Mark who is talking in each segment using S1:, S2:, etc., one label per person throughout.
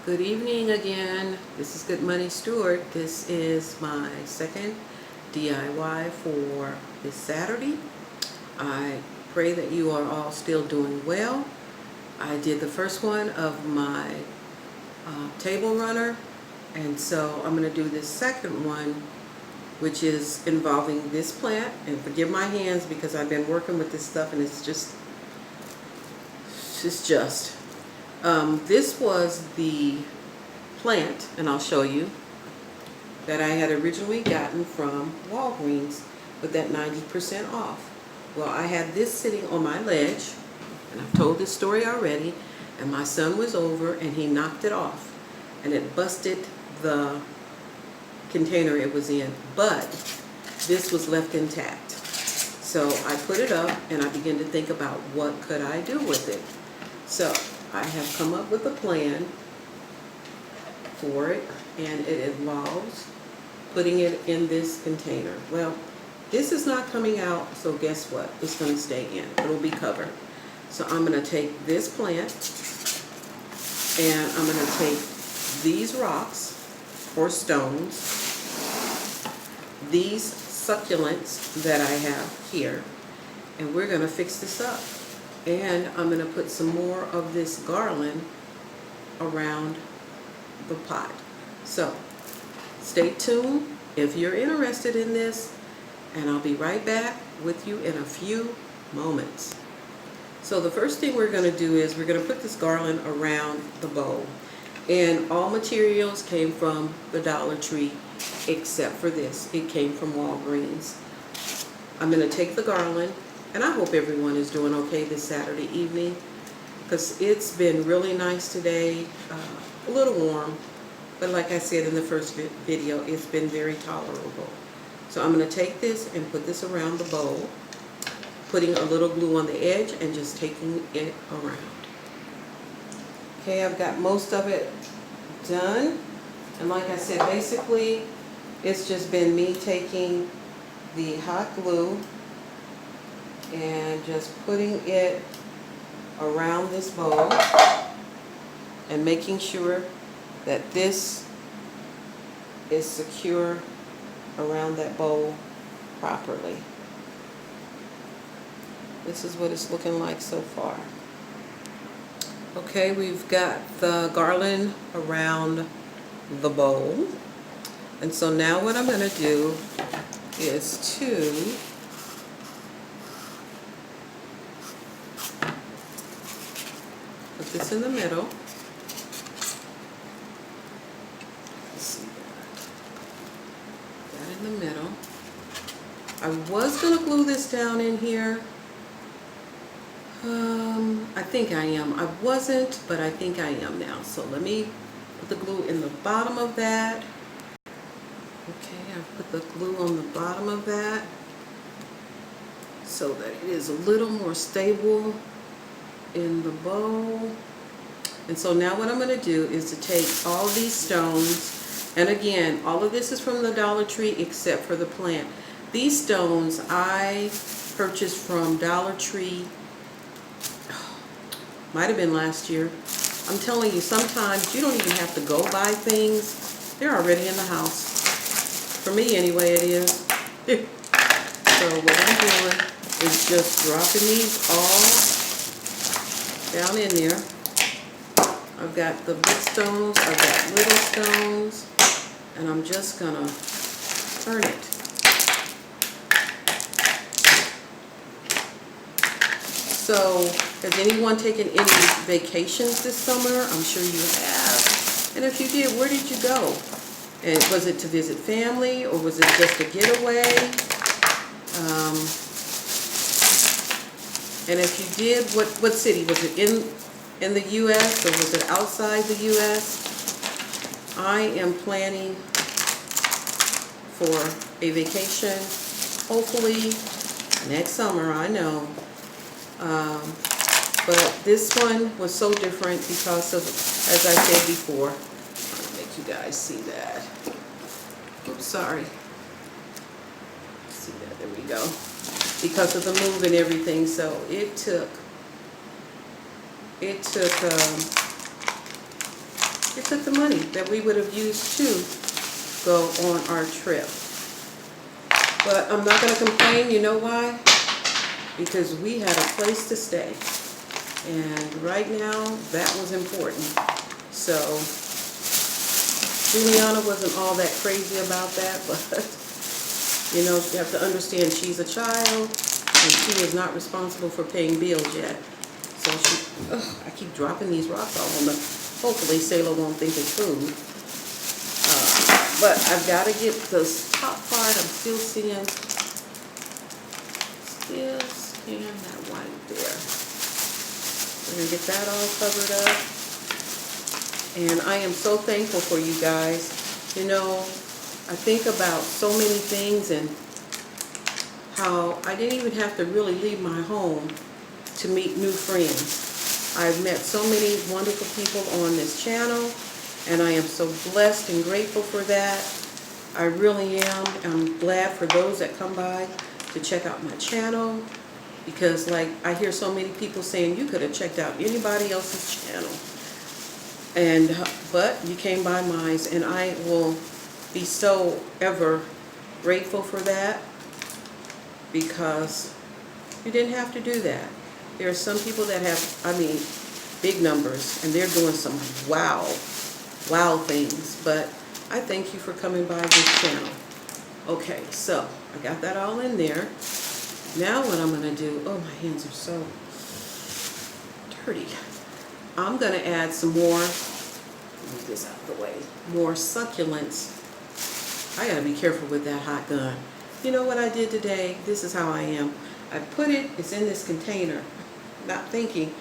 S1: Good evening again. This is Good Money Stewart. This is my second DIY for this Saturday. I pray that you are all still doing well. I did the first one of my table runner, and so I'm going to do this second one, which is involving this plant. And forgive my hands because I've been working with this stuff and it's just this was the plant, and I'll show you, that I had originally gotten from Walgreens with that 90% off. Well, I had this sitting on my ledge, and I've told this story already, and my son was over and he knocked it off and it busted the container it was in, but this was left intact. So I put it up and I began to think about what could I do with it. So I have come up with a plan for it, and it involves putting it in this container. Well, this is not coming out, so guess what? It's going to stay in. It'll be covered. So I'm going to take this plant and I'm going to take these rocks or stones, these succulents that I have here, and we're going to fix this up. And I'm going to put some more of this garland around the pot. So stay tuned if you're interested in this, and I'll be right back with you in a few moments. So the first thing we're going to do is we're going to put this garland around the bowl, and all materials came from the Dollar Tree except for this. It came from Walgreens. I'm going to take the garland, and I hope everyone is doing okay this Saturday evening, because it's been really nice today, a little warm, but like I said in the first video, it's been very tolerable. So I'm going to take this and put this around the bowl, putting a little glue on the edge and just taking it around. Okay, I've got most of it done, and like I said, basically it's just been me taking the hot glue and just putting it around this bowl and making sure that this is secure around that bowl properly. This is what it's looking like so far. Okay, we've got the garland around the bowl, and so now what I'm going to do is to put this in the middle. Let's see that in the middle. I was going to glue this down in here. I think I am. I wasn't, but I think I am now. So let me put the glue in the bottom of that. Okay, I've put the glue on the bottom of that so that it is a little more stable in the bowl. And so now what I'm going to do is to take all these stones, and again, all of this is from the Dollar Tree except for the plant. These stones I purchased from Dollar Tree, might have been last year. I'm telling you, sometimes you don't even have to go buy things. They're already in the house. For me anyway, it is. So what I'm doing is just dropping these all down in there. I've got the big stones, I've got little stones, and I'm just gonna turn it. So, has anyone taken any vacations this summer? I'm sure you have. And if you did, where did you go? And was it to visit family, or was it just a getaway? And if you did, what city? Was it in the U.S. or was it outside the U.S.? I am planning for a vacation, hopefully next summer, I know. But this one was so different because of, as I said before, I'll make you guys see that. Oops, sorry. See that, there we go. Because of the move and everything, so it took it took the money that we would have used to go on our trip. But I'm not going to complain. You know why? Because we had a place to stay. And right now, that was important. So, Juliana wasn't all that crazy about that, but, you know, you have to understand she's a child, and she is not responsible for paying bills yet. So I keep dropping these rocks all on the, hopefully Sailor won't think it's food. But I've got to get this top part. I'm still seeing that white there. We're going to get that all covered up. And I am so thankful for you guys. You know, I think about so many things and how I didn't even have to really leave my home to meet new friends. I've met so many wonderful people on this channel, and I am so blessed and grateful for that. I really am. I'm glad for those that come by to check out my channel, because like I hear so many people saying you could have checked out anybody else's channel, but you came by mine, and I will be so ever grateful for that, because you didn't have to do that. There are some people that have, I mean, big numbers, and they're doing some wow things, but I thank you for coming by this channel. Okay, so I got that all in there. Now what I'm going to do, oh, my hands are so dirty. I'm going to add some more, move this out of the way, more succulents. I got to be careful with that hot gun. You know what I did today? This is how I am. I put it, it's in this container, not thinking,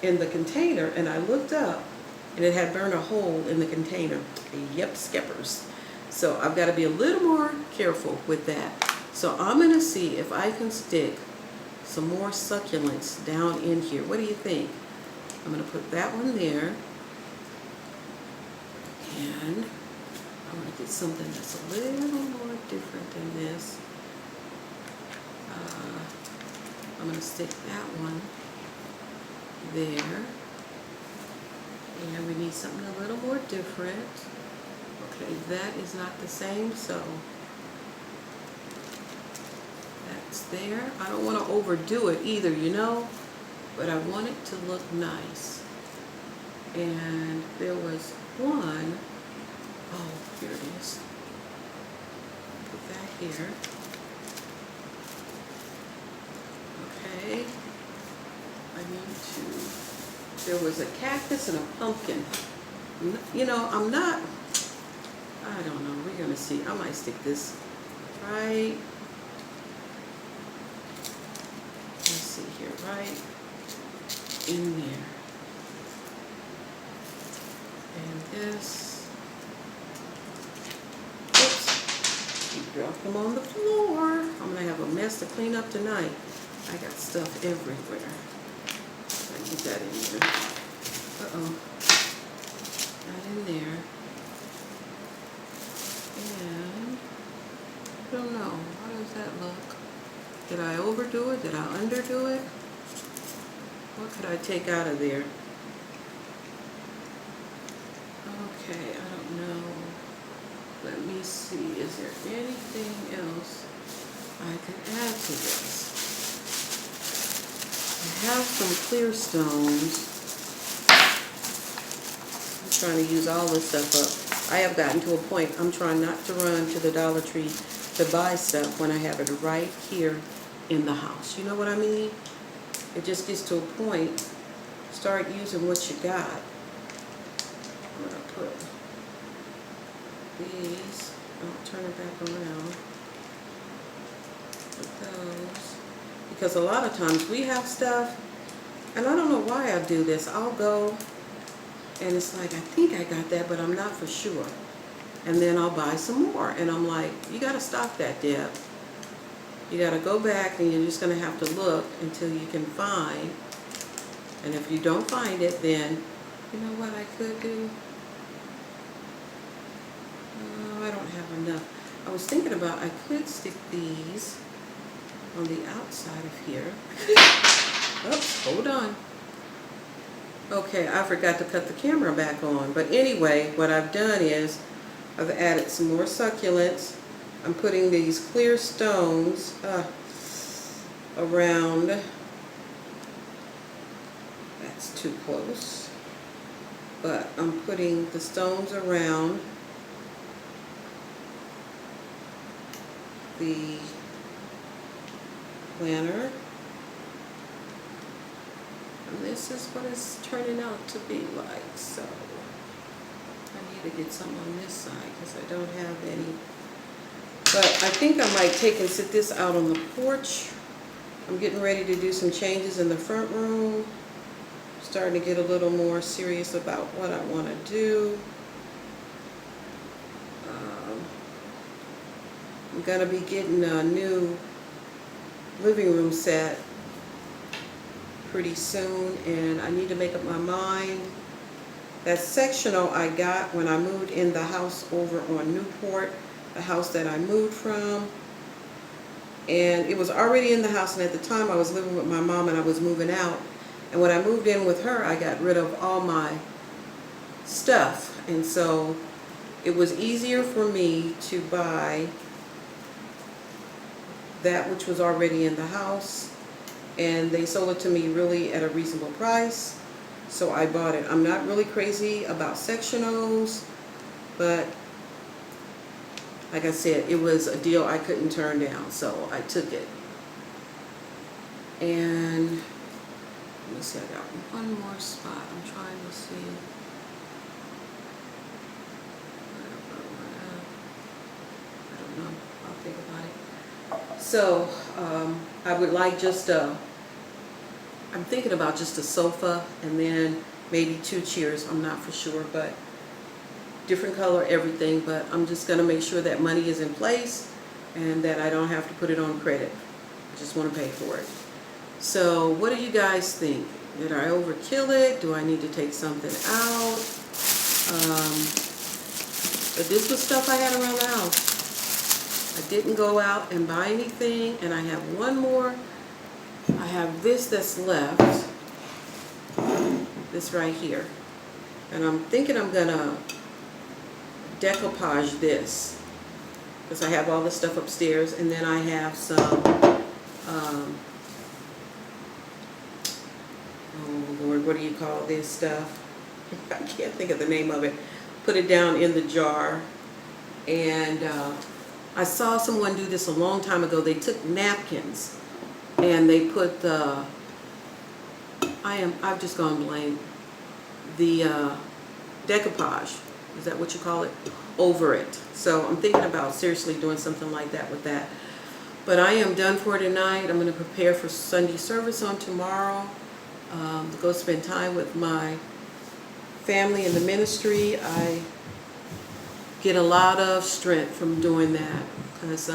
S1: in the container, and I looked up, and it had burned a hole in the container. Yep, Skeppers. So I've got to be a little more careful with that. So I'm going to see if I can stick some more succulents down in here. What do you think? I'm going to put that one there. And I'm going to get something that's a little more different than this. I'm going to stick that one there. And we need something a little more different. Okay, that is not the same, so that's there. I don't want to overdo it either, you know, but I want it to look nice. And there was one, oh, here it is. Put that here. Okay, I need to, there was a cactus and a pumpkin. You know, I don't know, we're going to see. I might stick this right, let's see here, right in there. And this, oops, you dropped them on the floor. I'm going to have a mess to clean up tonight. I got stuff everywhere. I get that in there. Uh-oh. Not in there. And I don't know. How does that look? Did I overdo it? Did I underdo it? What could I take out of there? Okay, I don't know. Let me see. Is there anything else I can add to this? I have some clear stones. I'm trying to use all this stuff up. I have gotten to a point, I'm trying not to run to the Dollar Tree to buy stuff when I have it right here in the house. You know what I mean? It just gets to a point, start using what you got. I'm going to put these, I'll turn it back around. Put those. Because a lot of times we have stuff, and I don't know why I do this. I'll go, and it's like, I think I got that, but I'm not for sure. And then I'll buy some more, and I'm like, you got to stop that, Deb. You got to go back, and you're just going to have to look until you can find. And if you don't find it, then, you know what I could do? Oh, I don't have enough. I was thinking about, I could stick these on the outside of here. Oh, hold on. Okay, I forgot to cut the camera back on. But anyway, what I've done is I've added some more succulents. I'm putting these clear stones around. That's too close. But I'm putting the stones around the planter. And this is what it's turning out to be like. So I need to get some on this side because I don't have any. But I think I might take and sit this out on the porch. I'm getting ready to do some changes in the front room. Starting to get a little more serious about what I want to do. I'm going to be getting a new living room set pretty soon, and I need to make up my mind. That sectional I got when I moved in the house over on Newport, the house that I moved from. And it was already in the house, and at the time I was living with my mom and I was moving out. And when I moved in with her, I got rid of all my stuff. And so it was easier for me to buy that which was already in the house. And they sold it to me really at a reasonable price. So I bought it. I'm not really crazy about sectionals, but like I said, it was a deal I couldn't turn down, so I took it. And let me see, I got one more spot. I'm trying to see. I don't know. I'll think about it. So I would like just I'm thinking about just a sofa and then maybe 2 chairs. I'm not for sure, but different color, everything. But I'm just going to make sure that money is in place and that I don't have to put it on credit. I just want to pay for it. So what do you guys think? Did I overkill it? Do I need to take something out? But this was stuff I had around the house. I didn't go out and buy anything, and I have one more. I have this that's left, this right here, and I'm thinking I'm gonna decoupage this because I have all the stuff upstairs, and then I have some oh Lord, what do you call this stuff? I can't think of the name of it. Put it down in the jar. And I saw someone do this a long time ago. They took napkins and they put the, I've just gone blank, the decoupage, is that what you call it, over it. So I'm thinking about seriously doing something like that with that. But I am done for tonight. I'm going to prepare for Sunday service on tomorrow, to go spend time with my family in the ministry. I get a lot of strength from doing that because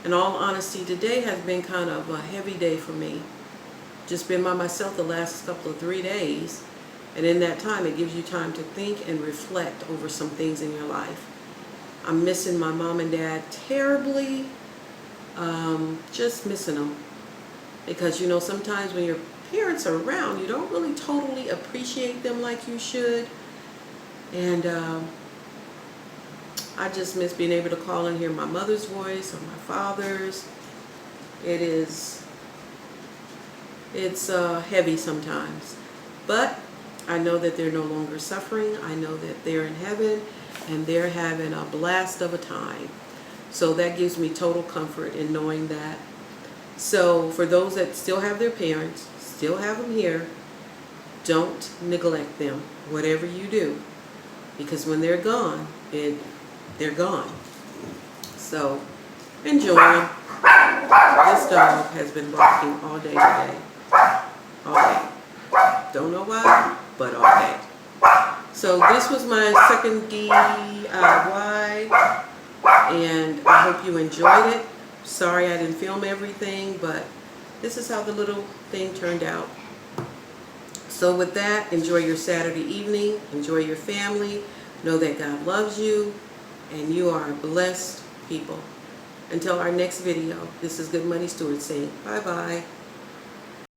S1: in all honesty, today has been kind of a heavy day for me. Just been by myself the last couple of 3 days, and in that time it gives you time to think and reflect over some things in your life. I'm missing my mom and dad terribly, just missing them, because you know, sometimes when your parents are around, you don't really totally appreciate them like you should. And I just miss being able to call and hear my mother's voice or my father's. It's heavy sometimes, but I know that they're no longer suffering. I know that they're in heaven and they're having a blast of a time. So that gives me total comfort in knowing that. So for those that still have their parents, still have them here, don't neglect them, whatever you do, because when they're gone, they're gone. So enjoy them. This dog has been barking all day today. All day. Don't know why, but all day. So this was my second DIY, and I hope you enjoyed it. Sorry I didn't film everything, but this is how the little thing turned out. So with that, enjoy your Saturday evening. Enjoy your family. Know that God loves you, and you are blessed people. Until our next video, this is Good Money Stewart saying bye-bye.